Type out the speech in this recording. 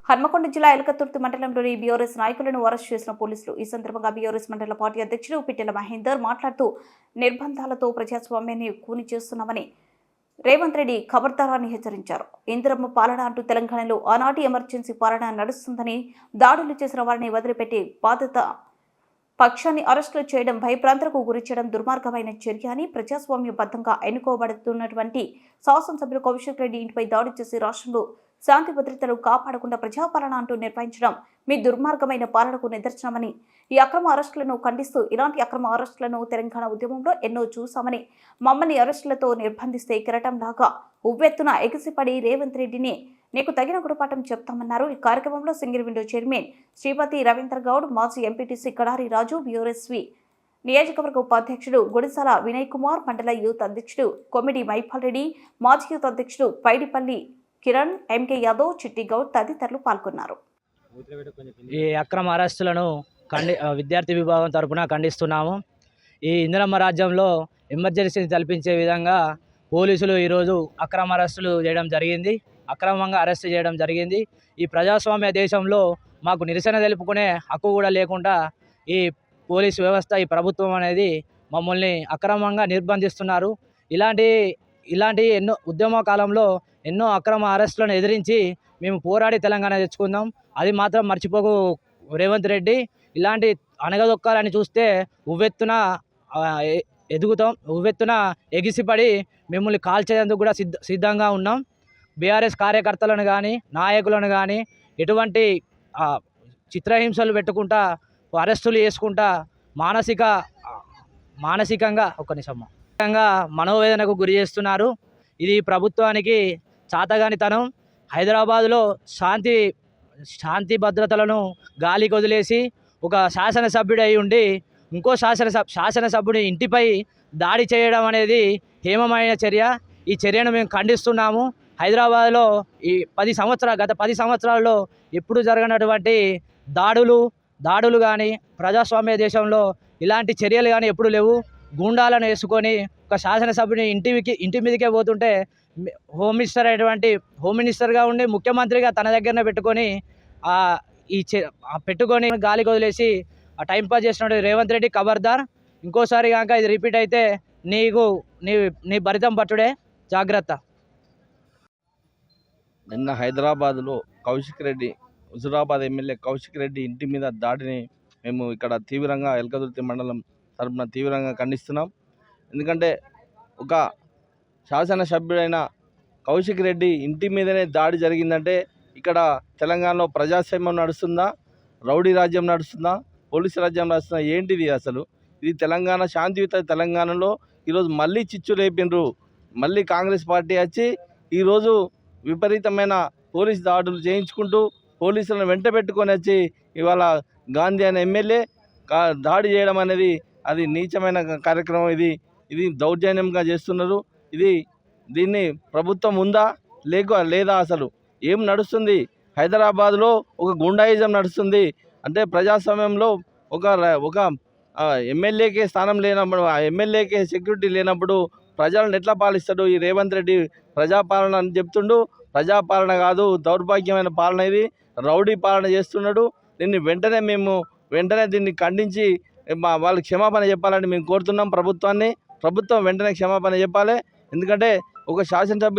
హన్మకొండ జిల్లా ఎలకతుర్తి మండలంలోని బీఆర్ఎస్ నాయకులను అరెస్ట్ చేసిన పోలీసులు. ఈ సందర్భంగా బీఆర్ఎస్ మండల పార్టీ అధ్యక్షుడు పిట్టెల మహేందర్ మాట్లాడుతూ నిర్బంధాలతో ప్రజాస్వామ్యాన్ని కూని చేస్తున్నామని రేవంత్ రెడ్డి ఖబర్దారాన్ని హెచ్చరించారు. ఇందిరమ్మ పాలన అంటూ తెలంగాణలో ఆనాటి ఎమర్జెన్సీ పాలన నడుస్తుందని, దాడులు చేసిన వారిని వదిలిపెట్టి బాధిత పక్షాన్ని అరెస్టులు చేయడం, భయభ్రాంతులకు గురి చేయడం దుర్మార్గమైన చర్య అని, ప్రజాస్వామ్యబద్ధంగా ఎన్నుకోబడుతున్నటువంటి శాసనసభ్యులు కౌశిక్ రెడ్డి ఇంటిపై దాడి చేసి రాష్ట్రంలో శాంతి భద్రతలు కాపాడకుండా ప్రజాపాలన అంటూ నిర్వహించడం మీ దుర్మార్గమైన పాలనకు నిదర్శనమని, ఈ అక్రమ అరెస్టులను ఖండిస్తూ ఇలాంటి అక్రమ అరెస్టులను తెలంగాణ ఉద్యమంలో ఎన్నో చూశామని, మమ్మల్ని అరెస్టులతో నిర్బంధిస్తే కిరటంలాగా ఉవ్వెత్తున ఎగిసిపడి రేవంత్ రెడ్డిని నీకు తగిన గుణపాఠం చెప్తామన్నారు. ఈ కార్యక్రమంలో single window chairman Sripati Ravindra Goud, మాజీ ఎంపీటీసీ కడారి రాజు, బీఆర్ఎస్వి నియోజకవర్గ ఉపాధ్యక్షుడు గుడిసాల వినయ్ కుమార్, మండల యూత్ అధ్యక్షుడు కొమ్మిడి మైపాల్ రెడ్డి, మాజీ యూత్ అధ్యక్షుడు పైడిపల్లి కిరణ్, ఎంకే యాదవ్, చిట్టి గౌడ్ తదితరులు పాల్గొన్నారు. ఈ అక్రమ అరెస్టులను విద్యార్థి విభాగం తరపున ఖండిస్తున్నాము. ఈ ఇందిరమ్మ రాజ్యంలో ఎమర్జెన్సీని కల్పించే విధంగా పోలీసులు ఈరోజు అక్రమ అరెస్టులు చేయడం జరిగింది, అక్రమంగా అరెస్టు చేయడం జరిగింది. ఈ ప్రజాస్వామ్య దేశంలో మాకు నిరసన తెలుపుకునే హక్కు కూడా లేకుండా ఈ పోలీసు వ్యవస్థ, ఈ ప్రభుత్వం అనేది మమ్మల్ని అక్రమంగా నిర్బంధిస్తున్నారు. ఇలాంటి ఎన్నో ఉద్యమ కాలంలో ఎన్నో అక్రమ అరెస్టులను ఎదిరించి మేము పోరాడి తెలంగాణ తెచ్చుకుందాం. అది మాత్రం మర్చిపోకు రేవంత్ రెడ్డి. ఇలాంటి అణగదొక్కాలని చూస్తే ఉవ్వెత్తున ఎదుగుతాం, ఉవ్వెత్తున ఎగిసిపడి మిమ్మల్ని కాల్చేందుకు కూడా సిద్ధంగా ఉన్నాం. బీఆర్ఎస్ కార్యకర్తలను కానీ నాయకులను కానీ ఎటువంటి చిత్రహింసలు పెట్టుకుంటా, అరెస్టులు చేసుకుంటా మానసికంగా మనోవేదనకు గురి చేస్తున్నారు. ఇది ప్రభుత్వానికి చాతగానితనం. హైదరాబాదులో శాంతి భద్రతలను గాలికి వదిలేసి ఒక శాసనసభ్యుడు అయి ఉండి ఇంకో శాసనసభ్యుడి ఇంటిపై దాడి చేయడం అనేది హేమమైన చర్య. ఈ చర్యను మేము ఖండిస్తున్నాము. హైదరాబాద్లో ఈ గత 10 సంవత్సరాల్లో ఎప్పుడు జరగనటువంటి దాడులు కానీ, ప్రజాస్వామ్య దేశంలో ఇలాంటి చర్యలు కానీ ఎప్పుడు లేవు. గూండాలను వేసుకొని ఒక శాసనసభ్యుని ఇంటి మీదకే పోతుంటే హోమ్ మినిస్టర్గా ఉండి ముఖ్యమంత్రిగా తన దగ్గరనే పెట్టుకొని గాలికి వదిలేసి టైంపాస్ చేసినట్టు రేవంత్ రెడ్డి ఖబర్దార్. ఇంకోసారి కనుక ఇది రిపీట్ అయితే నీ భరితం పట్టుడే, జాగ్రత్త. నిన్న హైదరాబాద్లో హుజురాబాద్ ఎమ్మెల్యే కౌశిక్ రెడ్డి ఇంటి మీద దాడిని మేము ఇక్కడ తీవ్రంగా ఎలకతుర్తి మండలం తరపున తీవ్రంగా ఖండిస్తున్నాం. ఎందుకంటే ఒక శాసనసభ్యుడైన కౌశిక్ రెడ్డి ఇంటి మీదనే దాడి జరిగిందంటే ఇక్కడ తెలంగాణలో ప్రజాస్వామ్యం నడుస్తుందా, రౌడీ రాజ్యం నడుస్తుందా, పోలీసు రాజ్యం నడుస్తుందా, ఏంటిది అసలు? ఇది తెలంగాణ శాంతియుత తెలంగాణలో ఈరోజు మళ్ళీ చిచ్చు రేపిండ్రు. మళ్ళీ కాంగ్రెస్ పార్టీ వచ్చి ఈరోజు విపరీతమైన పోలీసు దాడులు చేయించుకుంటూ పోలీసులను వెంట పెట్టుకొని వచ్చి ఇవాళ గాంధీ అనే ఎమ్మెల్యే దాడి చేయడం అనేది అది నీచమైన కార్యక్రమం. ఇది దౌర్జన్యంగా చేస్తున్నారు. దీన్ని ప్రభుత్వం ఉందా లేదా అసలు ఏం నడుస్తుంది? హైదరాబాద్లో ఒక గుండాయిజం నడుస్తుంది. అంటే ప్రజాస్వామ్యంలో ఒక ఎమ్మెల్యేకే స్థానం లేనప్పుడు, ఆ ఎమ్మెల్యేకే సెక్యూరిటీ లేనప్పుడు ప్రజలను ఎట్లా పాలిస్తాడు ఈ రేవంత్ రెడ్డి? ప్రజాపాలన అని చెప్తుండు. ప్రజాపాలన కాదు, దౌర్భాగ్యమైన పాలన ఇది. రౌడీ పాలన చేస్తున్నాడు. వెంటనే దీన్ని ఖండించి వాళ్ళకి క్షమాపణ చెప్పాలని మేము కోరుతున్నాం ప్రభుత్వాన్ని. ప్రభుత్వం వెంటనే క్షమాపణ చెప్పాలి. ఎందుకంటే ఒక శాసనసభ్యుని